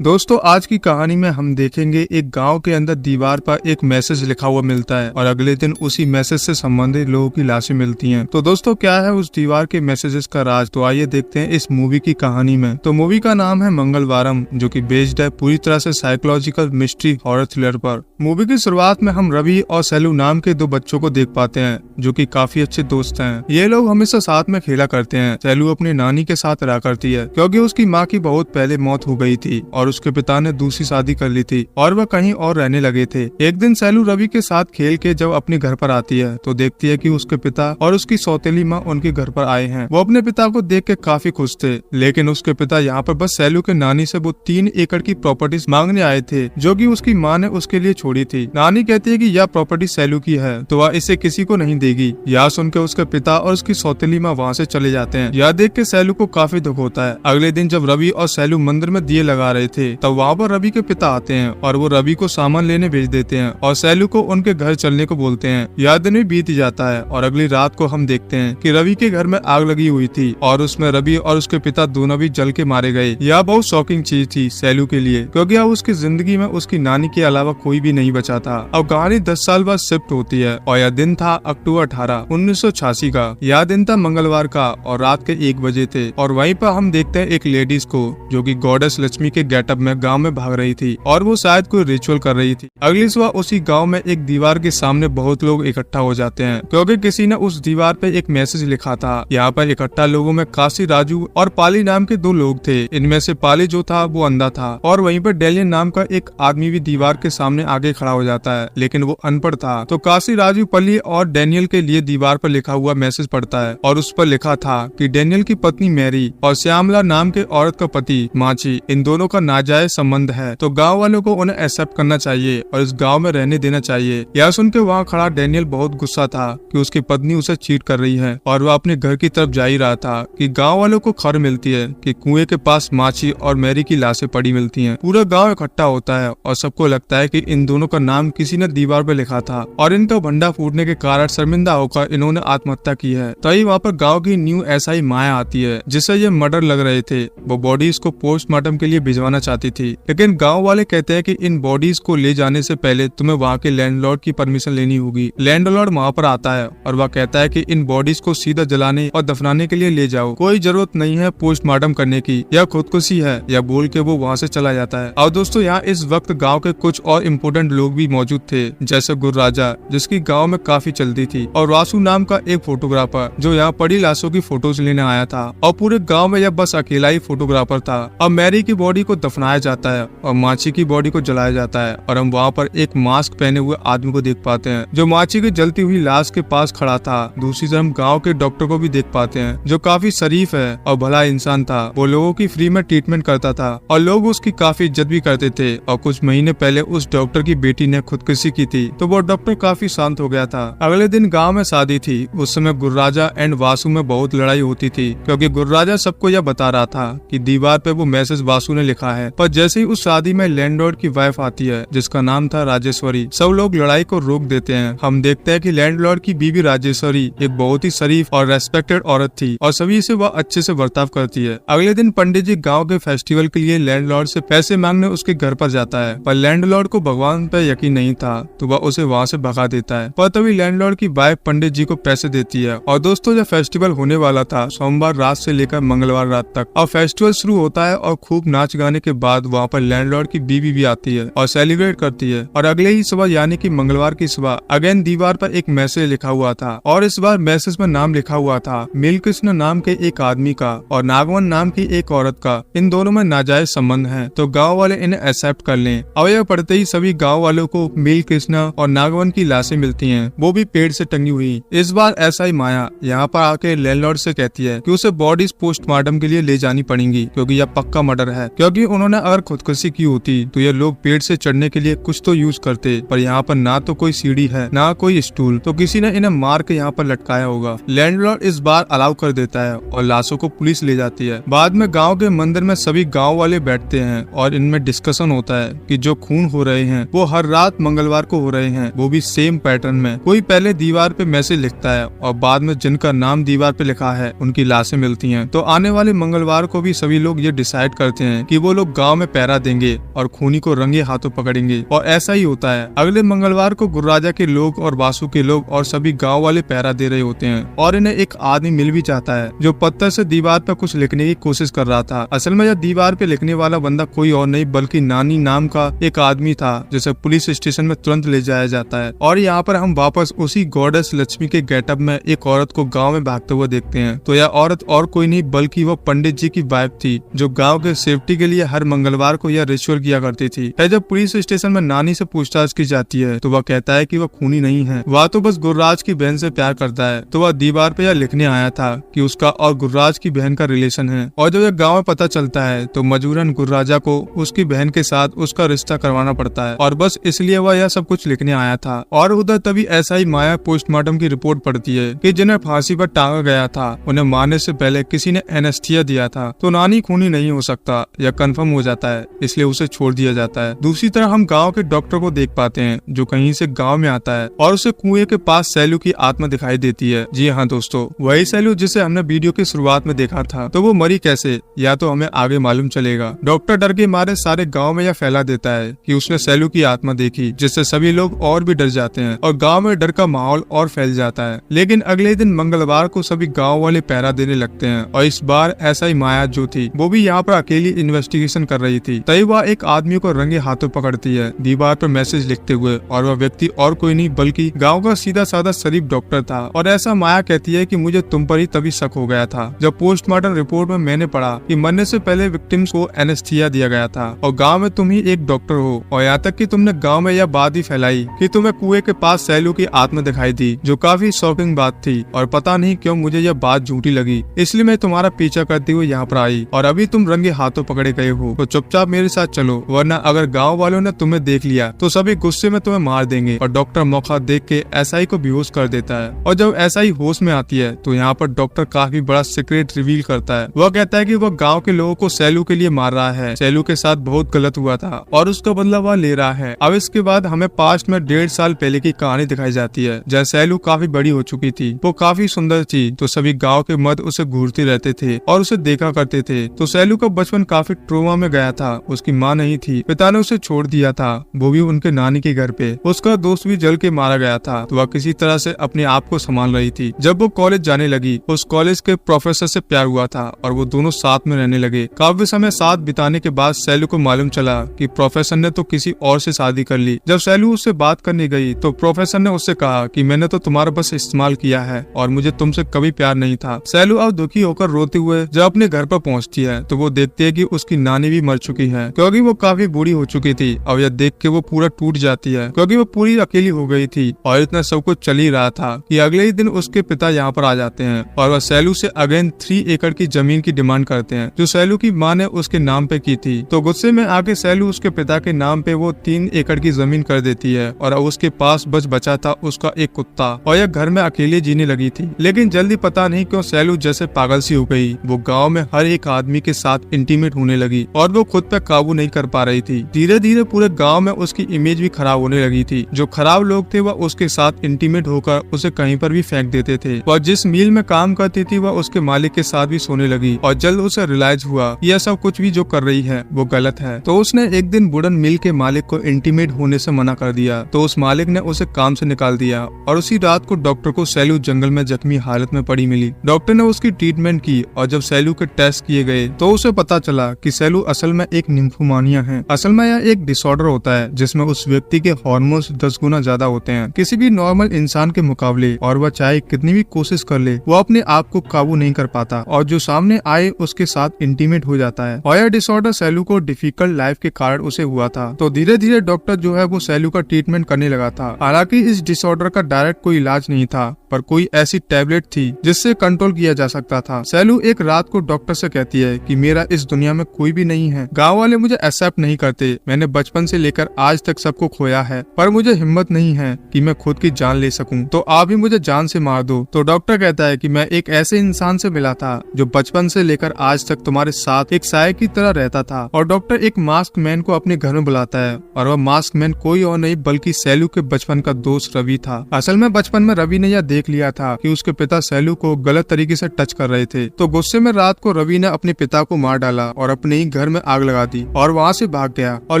दोस्तों आज की कहानी में हम देखेंगे एक गांव के अंदर दीवार पर एक मैसेज लिखा हुआ मिलता है और अगले दिन उसी मैसेज से संबंधित लोगों की लाशें मिलती हैं। तो दोस्तों क्या है उस दीवार के मैसेजेस का राज, तो आइए देखते हैं इस मूवी की कहानी में। तो मूवी का नाम है मंगलवारम, जो कि बेस्ड है पूरी तरह से साइकोलॉजिकल मिस्ट्री हॉरर थ्रिलर पर। मूवी की शुरुआत में हम रवि और सैलू नाम के दो बच्चों को देख पाते हैं जो कि काफी अच्छे दोस्त हैं। ये लोग हमेशा साथ में खेला करते हैं। सैलू अपनी नानी के साथ रहा करती है क्योंकि उसकी माँ की बहुत पहले मौत हो गई थी और उसके पिता ने दूसरी शादी कर ली थी और वह कहीं और रहने लगे थे। एक दिन सैलू रवि के साथ खेल के जब अपने घर पर आती है तो देखती है कि उसके पिता और उसकी सौतेली माँ उनके घर पर आए हैं। वो अपने पिता को देख के काफी खुश थे, लेकिन उसके पिता यहाँ पर बस सैलू के नानी से वो 3 एकड़ की प्रॉपर्टीज मांगने आए थे जो कि उसकी माँ ने उसके लिए छोड़ी थी। नानी कहती है कि यह प्रॉपर्टी सैलू की है तो वह इसे किसी को नहीं देगी। यह सुनकर उसके पिता और उसकी सौतेली माँ वहाँ से चले जाते हैं। यह देख के सैलू को काफी दुख होता है। अगले दिन जब रवि और सैलू मंदिर में दिए लगा रहे थे तब वहाँ पर रवि के पिता आते हैं और वो रवि को सामान लेने भेज देते हैं और सैलू को उनके घर चलने को बोलते हैं। यह दिन भी बीत जाता है और अगली रात को हम देखते हैं कि रवि के घर में आग लगी हुई थी और उसमें रवि और उसके पिता दोनों भी जल के मारे गए। यह बहुत शॉकिंग चीज थी सैलू के लिए क्योंकि अब उसकी जिंदगी में उसकी नानी के अलावा कोई भी नहीं बचा था। अब कहानी 10 साल बाद शिफ्ट होती है और यह दिन था अक्टूबर 18, 1986 का। यह दिन था मंगलवार का और रात के 1 बजे थे और वहीं पर हम देखते हैं एक लेडीज को जो कि गॉडेस लक्ष्मी के गेटअप में गांव में भाग रही थी और वो शायद कोई रिचुअल कर रही थी। अगली सुबह उसी गांव में एक दीवार के सामने बहुत लोग इकट्ठा हो जाते हैं क्योंकि किसी ने उस दीवार पे एक मैसेज लिखा था। यहाँ पर इकट्ठा लोगों में काशी, राजू और पाली नाम के 2 लोग थे। इनमें से पाली जो था वो अंधा था और वहीं पर डेलियन नाम का एक आदमी भी दीवार के सामने आगे खड़ा हो जाता है, लेकिन वो अनपढ़ था। तो काशी, राजू, पली और डेनियल के लिए दीवार पर लिखा हुआ मैसेज पढ़ता है और उस पर लिखा था कि डेनियल की पत्नी मैरी और श्यामला नाम के औरत का पति माची, इन दोनों का नाजायज संबंध है तो गाँव वालों को उन्हें एक्सेप्ट करना चाहिए और इस गांव में रहने देना चाहिए। यह सुन के वहाँ खड़ा डेनियल बहुत गुस्सा था कि उसकी पत्नी उसे चीट कर रही है और वह अपने घर की तरफ जा ही रहा था कि गांव वालों को खबर मिलती है कि कुएं के पास माची और मैरी की लाशें पड़ी मिलती हैं। पूरा गांव इकट्ठा होता है और सबको लगता है कि इन दोनों का नाम किसी ने दीवार पर लिखा था और इनका भंडा फूटने के कारण शर्मिंदा होकर इन्होंने आत्महत्या की है। तभी वहाँ पर गाँव की न्यू एसआई माया आती है जिससे ये मर्डर लग रहे थे। वो बॉडीज को पोस्टमार्टम के लिए भिजवाना चाहती थी, लेकिन गाँव वाले कहते हैं कि इन बॉडीज को ले जाने से पहले तुम्हें वहाँ के लैंडलॉर्ड की परमिशन लेनी होगी। लैंडलॉर्ड वहाँ पर आता है और वह कहता है कि इन बॉडीज को सीधा जलाने और दफनाने के लिए ले जाओ, कोई जरूरत नहीं है पोस्टमार्टम करने की, यह खुदकुशी है, यह बोल के वो वहाँ से चला जाता है। और दोस्तों यहाँ इस वक्त गाँव के कुछ और इम्पोर्टेंट लोग भी मौजूद थे, जैसे गुर्राजा जिसकी गाँव में काफी चलती थी और वासु नाम का एक फोटोग्राफर जो यहाँ पड़ी लाशों की फोटोज लेने आया था और पूरे गाँव में यह बस अकेला ही फोटोग्राफर था। अब मैरी की बॉडी को दफनाया जाता है और माची की बॉडी को जलाया जाता है और हम वहाँ पर एक मास्क पहने हुए आदमी को देख पाते हैं जो माची की जलती हुई लाश के पास खड़ा था। दूसरी तरफ हम गांव के डॉक्टर को भी देख पाते हैं जो काफी शरीफ है और भला इंसान था। वो लोगों की फ्री में ट्रीटमेंट करता था और लोग उसकी काफी इज्जत भी करते थे। और कुछ महीने पहले उस डॉक्टर की बेटी ने खुदकुशी की थी तो वो डॉक्टर काफी शांत हो गया था। अगले दिन गाँव में शादी थी। उस समय गुर्राजा एंड वासु में बहुत लड़ाई होती थी क्योंकि गुर्राजा सबको यह बता रहा था कि दीवार पे वो मैसेज वासु ने लिखा है, पर जैसे ही उस शादी में लैंडलॉर्ड की वाइफ आती है जिसका नाम था राजेश्वरी, सब लोग लड़ाई को रोक देते हैं। हम देखते हैं कि लैंडलॉर्ड की बीवी राजेश्वरी एक बहुत ही शरीफ और रेस्पेक्टेड औरत थी और सभी से वह अच्छे से बर्ताव करती है। अगले दिन पंडित जी गांव के फेस्टिवल के लिए लैंडलॉर्ड से पैसे मांगने उसके घर पर जाता है, पर लैंडलॉर्ड को भगवान पर यकीन नहीं था तो वह उसे वहाँ से भगा देता है। पर तभी लैंडलॉर्ड की वाइफ पंडित जी को पैसे देती है और दोस्तों जब फेस्टिवल होने वाला था सोमवार रात से लेकर मंगलवार रात तक और फेस्टिवल शुरू होता है और खूब नाच गाने के बाद वहाँ पर लैंडलॉर्ड की बीवी भी आती है और सेलिब्रेट करती है। और अगले ही सुबह यानी कि मंगलवार की सुबह अगेन दीवार पर एक मैसेज लिखा हुआ था और इस बार मैसेज में नाम लिखा हुआ था नीलकृष्ण नाम के एक आदमी का और नागवन नाम की एक औरत का। इन दोनों में नाजायज संबंध है तो गाँव वाले इन्हें एक्सेप्ट कर लें। और यह पढ़ते ही सभी गाँव वालों को नीलकृष्ण और नागवन की लाशें मिलती है, वो भी पेड़ से टंगी हुई। इस बार एसआई माया यहाँ पर आके लैंडलॉर्ड से कहती है कि उसे बॉडीज पोस्टमार्टम के लिए ले जानी पड़ेंगी क्योंकि यह पक्का मर्डर है, क्योंकि उन्होंने अगर खुदकुशी की होती तो ये लोग पेड़ से चढ़ने के लिए कुछ तो यूज करते, पर यहाँ पर ना तो कोई सीढ़ी है ना कोई स्टूल, तो किसी ने इन्हें मार के यहाँ पर लटकाया होगा। लैंडलॉर्ड इस बार अलाउ कर देता है और लाशों को पुलिस ले जाती है। बाद में गाँव के मंदिर में सभी गाँव वाले बैठते हैं और इनमें डिस्कशन होता है कि जो खून हो रहे हैं वो हर रात मंगलवार को हो रहे हैं, वो भी सेम पैटर्न में। कोई पहले दीवार पे मैसेज लिखता है और बाद में जिनका नाम दीवार पे लिखा है उनकी लाशें मिलती हैं। तो आने वाले मंगलवार को भी सभी लोग ये डिसाइड करते हैं कि वो लोग लोग गांव में पहरा देंगे और खूनी को रंगे हाथों पकड़ेंगे। और ऐसा ही होता है। अगले मंगलवार को गुर्राजा के लोग और वासु के लोग और सभी गांव वाले पहरा दे रहे होते हैं और इन्हें एक आदमी मिल भी जाता है जो पत्थर से दीवार पर कुछ लिखने की कोशिश कर रहा था। असल में यह दीवार पे लिखने वाला बंदा कोई और नहीं बल्कि नानी नाम का एक आदमी था जिसे पुलिस स्टेशन में तुरंत ले जाया जाता है। और यहाँ पर हम वापस उसी गॉडेस लक्ष्मी के गेटअप में एक औरत को गाँव में भागते हुए देखते हैं। तो यह औरत और कोई नहीं बल्कि वो पंडित जी की वाइफ थी जो गाँव के सेफ्टी के लिए हर मंगलवार को यह रिचुअल किया करती थी। जब पुलिस स्टेशन में नानी से पूछताछ की जाती है तो वह कहता है कि वह खूनी नहीं है, वह तो बस गुर्राज की बहन से प्यार करता है। तो वह दीवार पे यह लिखने आया था कि उसका और गुर्राज की बहन का रिलेशन है। और जब यह गाँव में पता चलता है तो मजबूरन गुर्राजा को उसकी बहन के साथ उसका रिश्ता करवाना पड़ता है और बस इसलिए वह यह सब कुछ लिखने आया था। और उधर तभी ऐसा ही माया पोस्टमार्टम की रिपोर्ट पड़ती है कि जिन्हें फांसी पर टांगा गया था उन्हें मारने से पहले किसी ने एनेस्थीसिया दिया था। तो नानी खूनी नहीं हो सकता, यह कंफर्म हो जाता है, इसलिए उसे छोड़ दिया जाता है। दूसरी तरफ हम गांव के डॉक्टर को देख पाते हैं जो कहीं से गांव में आता है और उसे कुएं के पास सैलू की आत्मा दिखाई देती है। जी हाँ दोस्तों, वही सैलू जिसे हमने वीडियो की शुरुआत में देखा था। तो वो मरी कैसे, या तो हमें आगे मालूम चलेगा। डॉक्टर डर के मारे सारे गाँव में यह फैला देता है कि उसने सैलू की आत्मा देखी, जिससे सभी लोग और भी डर जाते हैं और गाँव में डर का माहौल और फैल जाता है। लेकिन अगले दिन मंगलवार को सभी गाँव वाले पहरा देने लगते हैं और इस बार ऐसा ही माया जो थी वो भी यहाँ पर अकेली इन्वेस्टिगेशन कर रही थी। तभी वह एक आदमी को रंगे हाथों पकड़ती है दीवार पर मैसेज लिखते हुए और वह व्यक्ति और कोई नहीं बल्कि गांव का सीधा साधा शरीफ डॉक्टर था। और ऐसा माया कहती है कि मुझे तुम पर ही तभी शक हो गया था जब पोस्टमार्टम रिपोर्ट में मैंने पढ़ा कि मरने से पहले विक्टिम्स को एनेस्थीसिया दिया गया था और गाँव में तुम ही एक डॉक्टर हो। और यहाँ तक कि तुमने गाँव में यह बात ही फैलाई कि तुम्हें कुएं के पास सैलू की आत्मा दिखाई दी, जो काफी शॉकिंग बात थी। और पता नहीं क्यों मुझे यह बात झूठी लगी, इसलिए मैं तुम्हारा पीछा करते हुए यहाँ पर आई और अभी तुम रंगे हाथों पकड़े गए हो। तो चुपचाप मेरे साथ चलो, वरना अगर गांव वालों ने तुम्हें देख लिया तो सभी गुस्से में तुम्हें मार देंगे। और डॉक्टर मौका देख के एसआई को बेहोश कर देता है। और जब एसआई होश में आती है तो यहाँ पर डॉक्टर काफी बड़ा सीक्रेट रिवील करता है। वह कहता है कि वह गांव के लोगों को सैलू के लिए मार रहा है, सैलू के साथ बहुत गलत हुआ था और उसका बदला वह ले रहा है। अब इसके बाद हमें पास्ट में 1.5 साल पहले की कहानी दिखाई जाती है जहाँ सैलू काफी बड़ी हो चुकी थी, वो काफी सुंदर थी। तो सभी गाँव के मर्द उसे घूरते रहते थे और उसे देखा करते थे। तो सैलू का बचपन काफी ट्रोमा में गया था, उसकी माँ नहीं थी, पिता ने उसे छोड़ दिया था, वो भी उनके नानी के घर पे। उसका दोस्त भी जल के मारा गया था। तो वह किसी तरह से अपने आप को संभाल रही थी। जब वो कॉलेज जाने लगी उस कॉलेज के प्रोफेसर से प्यार हुआ था और वो दोनों साथ में रहने लगे। काफी समय साथ बिताने के बाद सैलू को मालूम चला कि प्रोफेसर ने तो किसी और से शादी कर ली। जब सैलू उससे बात करने गई तो प्रोफेसर ने उससे कहा कि मैंने तो तुम्हारा बस इस्तेमाल किया है और मुझे तुमसे कभी प्यार नहीं था। सैलू अब दुखी होकर रोते हुए जब अपने घर पर पहुंचती है तो वो देखती है कि उसकी नानी भी मर चुकी है क्योंकि वो काफी बूढ़ी हो चुकी थी। और यह देख के वो पूरा टूट जाती है क्योंकि वो पूरी अकेली हो गई थी और इतना सब कुछ चल ही रहा था कि अगले ही दिन उसके पिता यहाँ पर आ जाते हैं और वह सैलू से अगेन 3 एकड़ की जमीन की डिमांड करते हैं जो सैलू की माँ ने उसके नाम पे की थी। तो गुस्से में आके सैलू उसके पिता के नाम पे वो 3 एकड़ की जमीन कर देती है और उसके पास बचा था उसका एक कुत्ता और यह घर में अकेले जीने लगी थी। लेकिन जल्दी पता नहीं क्यों सैलू जैसे पागल सी हो गई, वो गाँव में हर एक आदमी के साथ इंटीमेट होने लगी और वो खुद पे काबू नहीं कर पा रही थी। धीरे धीरे पूरे गांव में उसकी इमेज भी खराब होने लगी थी। जो खराब लोग थे वह उसके साथ इंटीमेट होकर उसे कहीं पर भी फेंक देते थे और जिस मिल में काम करती थी वह उसके मालिक के साथ भी सोने लगी। और जल्द उसे रियलाइज हुआ यह सब कुछ भी जो कर रही है वो गलत है। तो उसने एक दिन वुडन मिल के मालिक को इंटीमेट होने से मना कर दिया। तो उस मालिक ने उसे काम से निकाल दिया और उसी रात को डॉक्टर को सैलू जंगल में जख्मी हालत में पड़ी मिली। डॉक्टर ने उसकी ट्रीटमेंट की और जब सैलू के टेस्ट किए गए तो उसे पता चला कि सैलू असल में एक निम्फोमानिया है। असल में यह एक डिसऑर्डर होता है जिसमें उस व्यक्ति के हार्मोन्स 10 गुना ज्यादा होते हैं किसी भी नॉर्मल इंसान के मुकाबले और वह चाहे कितनी भी कोशिश कर ले वो अपने आप को काबू नहीं कर पाता और जो सामने आए उसके साथ इंटीमेट हो जाता है। और यह डिसऑर्डर सैलू को डिफिकल्ट लाइफ के कारण उसे हुआ था। तो धीरे धीरे डॉक्टर जो है वो सैलू का ट्रीटमेंट करने लगा था। हालांकि इस डिसऑर्डर का डायरेक्ट कोई इलाज नहीं था पर कोई ऐसी टैबलेट थी जिससे कंट्रोल किया जा सकता था। सैलू एक रात को डॉक्टर से कहती है कि मेरा इस दुनिया में कोई भी नहीं है, गांव वाले मुझे एक्सेप्ट नहीं करते, मैंने बचपन से लेकर आज तक सबको खोया है पर मुझे हिम्मत नहीं है कि मैं खुद की जान ले सकूं, तो आप ही मुझे जान से मार दो। तो डॉक्टर कहता है कि मैं एक ऐसे इंसान से मिला था जो बचपन से लेकर आज तक तुम्हारे साथ एक साये की तरह रहता था। और डॉक्टर एक मास्क मैन को अपने घर में बुलाता है और वह मास्क मैन कोई और नहीं बल्कि सैलू के बचपन का दोस्त रवि था। असल में बचपन में रवि ने यह देख लिया था कि उसके पिता सैलू को गलत तरीके से टच कर रहे थे। तो गुस्से में रात को रवि ने अपने पिता को मार डाला और अपने ही घर में आग लगा दी और वहाँ से भाग गया। और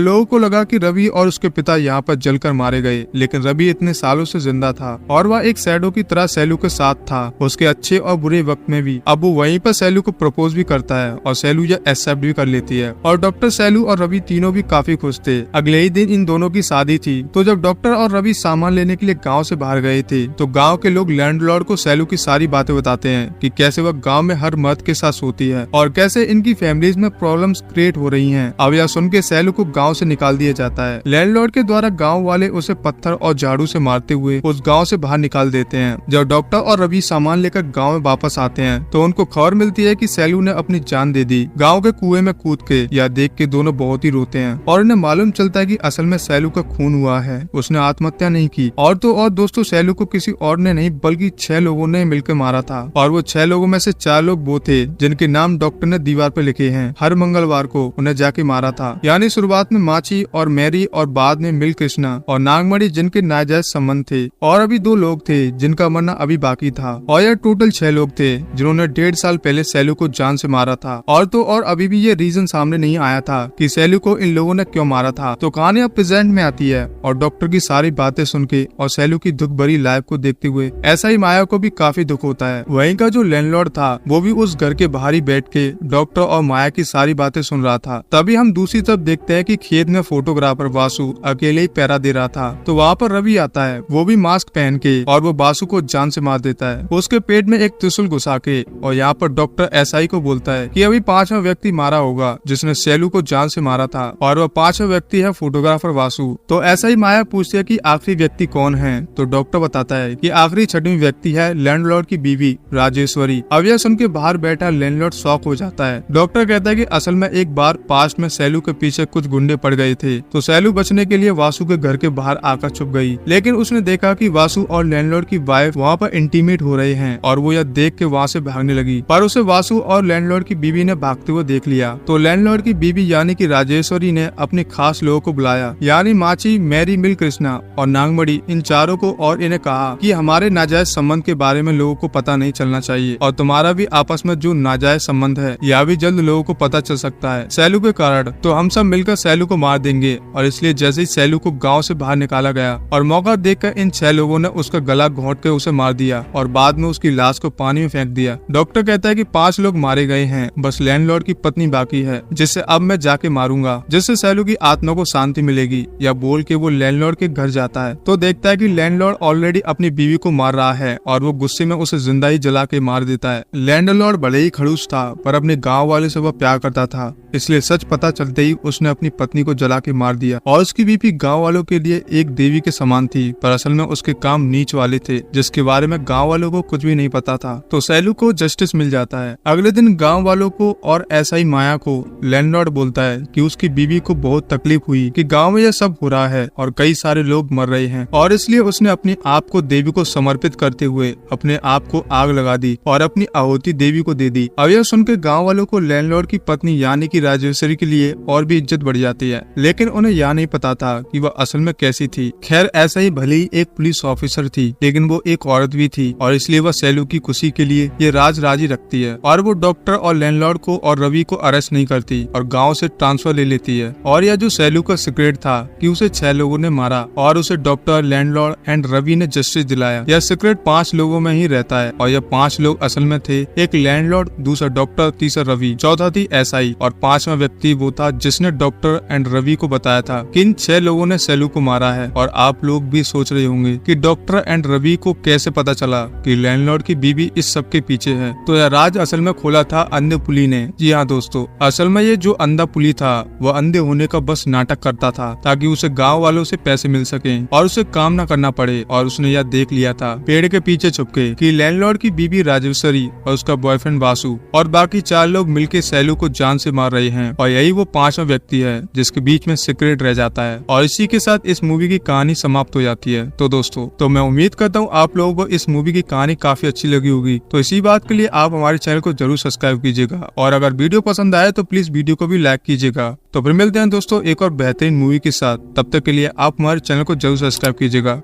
लोगों को लगा कि रवि और उसके पिता यहाँ पर जलकर मारे गए, लेकिन रवि इतने सालों से जिंदा था और वह एक शैडो की तरह सैलू के साथ था, उसके अच्छे और बुरे वक्त में भी। अब वो वहीं पर सैलू को प्रपोज भी करता है और सैलू यह एक्सेप्ट भी कर लेती है और डॉक्टर सैलू और रवि तीनों भी काफी खुश थे। अगले ही दिन इन दोनों की शादी थी। तो जब डॉक्टर और रवि सामान लेने के लिए गाँव से बाहर गए थे तो गाँव के लोग लैंडलॉर्ड को सैलू की सारी बातें बताते हैं कि कैसे वह गाँव में हर मर्द के साथ सोती है और कैसे इनकी फैमिलीज में प्रॉब्लम्स क्रिएट हो रही हैं। अब यह सुन के सैलू को गांव से निकाल दिया जाता है। लैंडलॉर्ड के द्वारा गांव वाले उसे पत्थर और झाड़ू से मारते हुए उस गांव से बाहर निकाल देते हैं। जब डॉक्टर और रवि सामान लेकर गांव में वापस आते हैं तो उनको खबर मिलती है कि सैलू ने अपनी जान दे दी गाँव के कुएं में कूद के। यह देख के दोनों बहुत ही रोते हैं और उन्हें मालूम चलता है कि असल में सैलू का खून हुआ है, उसने आत्महत्या नहीं की। और तो और दोस्तों, सैलू को किसी और ने नहीं बल्कि 6 लोगों ने मिलकर मारा था और वो 6 लोगों में से 4 लोग वो थे जिनके नाम डॉक्टर ने दीवार पर लिखे हैं। हर मंगलवार को उन्हें जाके मारा था। यानी शुरुआत में माची और मैरी और बाद में मिल कृष्णा और नागमणि जिनके नाजायज संबंध थे, और अभी 2 लोग थे जिनका मरना अभी बाकी था। और यह टोटल 6 लोग थे जिन्होंने 1.5 साल पहले सैलू को जान से मारा था। और तो और अभी भी ये रीजन सामने नहीं आया था कि सैलू को इन लोगों ने क्यों मारा था। तो कहानी अब प्रेजेंट में आती है और डॉक्टर की सारी बातें सुन के और सैलू की दुख भरी लाइफ को देखते हुए ऐसा ही माया को भी काफी दुख होता है। वहीं का जो लैंडलॉर्ड था वो भी उस घर के बाहर ही बैठ के डॉक्टर और माया की सारी बातें सुन रहा था। तभी हम दूसरी तरफ देखते हैं कि खेत में फोटोग्राफर वासु अकेले ही पैरा दे रहा था। तो वहाँ पर रवि आता है, वो भी मास्क पहन के, और वो वासु को जान से मार देता है उसके पेट में एक त्रिशूल घुसा के। और यहाँ पर डॉक्टर एसआई को बोलता है कि अभी 5वां व्यक्ति मारा होगा जिसने सैलू को जान से मारा था और वह 5वां व्यक्ति है फोटोग्राफर वासु। तो ऐसा ही माया पूछती है कि आखिरी व्यक्ति कौन है। तो डॉक्टर बताता है कि आखिरी 6वीं व्यक्ति है लैंडलॉर्ड की बीवी राजेश्वरी। अब यह सुन के बाहर बैठा लैंडलॉर्ड शॉक हो जाता है। डॉक्टर कहता है कि असल में एक बार पास्ट में सैलू के पीछे कुछ गुंडे पड़ गए थे, तो सैलू बचने के लिए वासु के घर के बाहर आकर छुप गई। लेकिन उसने देखा कि वासु और लैंडलॉर्ड की वाइफ वहाँ पर इंटीमेट हो रहे हैं और वो यह देख के वहाँ से भागने लगी, पर उसे वासु और लैंडलॉर्ड की बीवी ने भागते हुए देख लिया। तो लैंडलॉर्ड की बीवी यानी कि राजेश्वरी ने अपने खास लोगों को बुलाया, यानी माची, मैरी, मिल कृष्णा और नागमणि, इन चारों को, और इन्हें कहा कि हमारे नाजायज संबंध के बारे में लोगों को पता नहीं चलना चाहिए और तुम्हारा भी आपस में जो नाजायज संबंध है यह भी जल्द लोगों को पता चल सकता है सैलू के कारण। तो हम सब मिलकर सैलू को मार देंगे। और इसलिए जैसे ही सैलू को गांव से बाहर निकाला गया और मौका देखकर इन 6 लोगों ने उसका गला घोंट के उसे मार दिया और बाद में उसकी लाश को पानी में फेंक दिया। डॉक्टर कहता है कि 5 लोग मारे गए हैं, बस लैंडलॉर्ड की पत्नी बाकी है जिसे अब मैं जाके मारूंगा, जिससे सैलू की आत्मा को शांति मिलेगी। या बोल के वो लैंडलॉर्ड के घर जाता है तो देखता है कि लैंडलॉर्ड ऑलरेडी अपनी बीवी को मार रहा है और वो गुस्से में उसे जिंदा ही जला के मार देता है। लैंडलॉर्ड भले ही खड़ूस था पर अपने गांव वाले से वह प्यार करता था, इसलिए सच पता चलते ही उसने अपनी पत्नी को जला के मार दिया। और उसकी बीवी गांव वालों के लिए एक देवी के समान थी, पर असल में उसके काम नीच वाले थे जिसके बारे में गांव वालों को कुछ भी नहीं पता था। तो सैलू को जस्टिस मिल जाता है। अगले दिन गांव वालों को और ऐसा ही माया को लैंडलॉर्ड बोलता है कि उसकी बीवी को बहुत तकलीफ हुई कि गाँव में यह सब हो रहा है और कई सारे लोग मर रहे हैं, और इसलिए उसने अपने आप को देवी को समर्पित करते हुए अपने आप को आग लगा दी और अपनी आहुति देवी को दे दी। अब यह सुनकर गांव वालों को लैंडलॉर्ड की पत्नी यानी कि राजेश्वरी के लिए और भी इज्जत बढ़ जाती है, लेकिन उन्हें यह नहीं पता था कि वह असल में कैसी थी। खैर, ऐसा ही भले ही एक पुलिस ऑफिसर थी, लेकिन वो एक औरत भी थी और इसलिए वह सैलू की खुशी के लिए ये राज राजी रखती है और वो डॉक्टर और लैंडलॉर्ड को और रवि को अरेस्ट नहीं करती और गाँव से ट्रांसफर ले लेती है। और यह जो सैलू का सीक्रेट था कि उसे 6 लोगों ने मारा और उसे डॉक्टर, लैंडलॉर्ड एंड रवि ने जस्टिस दिलाया, यह सीक्रेट 5 लोगों में ही रहता है। और यह 5 लोग असल में थे, एक लैंडलॉर्ड, दूसरा डॉक्टर, तीसरा रवि, चौथा थी एसआई और 5वां व्यक्ति वो था जिसने डॉक्टर एंड रवि को बताया था कि इन 6 लोगों ने सैलू को मारा है। और आप लोग भी सोच रहे होंगे कि डॉक्टर एंड रवि को कैसे पता चला कि लैंडलॉर्ड की बीवी इस सब के पीछे है। तो यह राज असल में खोला था अंधे पुली ने। जी हाँ दोस्तों, असल में ये जो अंधा पुली था वह अंधे होने का बस नाटक करता था ताकि उसे गाँव वालों से पैसे मिल सके और उसे काम न करना पड़े। और उसने यह देख लिया था पेड़ के पीछे छुपके कि लैंडलॉर्ड की बीवी राजेश्वरी और उसका बॉयफ्रेंड वासु और बाकी 4 लोग मिलके सैलू को जान से मार रहे हैं। और यही वो 5वां व्यक्ति है जिसके बीच में सीक्रेट रह जाता है। और इसी के साथ इस मूवी की कहानी समाप्त हो जाती है। तो दोस्तों, तो मैं उम्मीद करता हूँ आप लोगों को इस मूवी की कहानी काफी अच्छी लगी होगी। तो इसी बात के लिए आप हमारे चैनल को जरूर सब्सक्राइब कीजिएगा और अगर वीडियो पसंद आए तो प्लीज वीडियो को भी लाइक कीजिएगा। तो फिर मिलते हैं दोस्तों एक और बेहतरीन मूवी के साथ। तब तक के लिए आप हमारे चैनल को जरूर सब्सक्राइब कीजिएगा।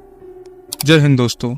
जय हिंद दोस्तों।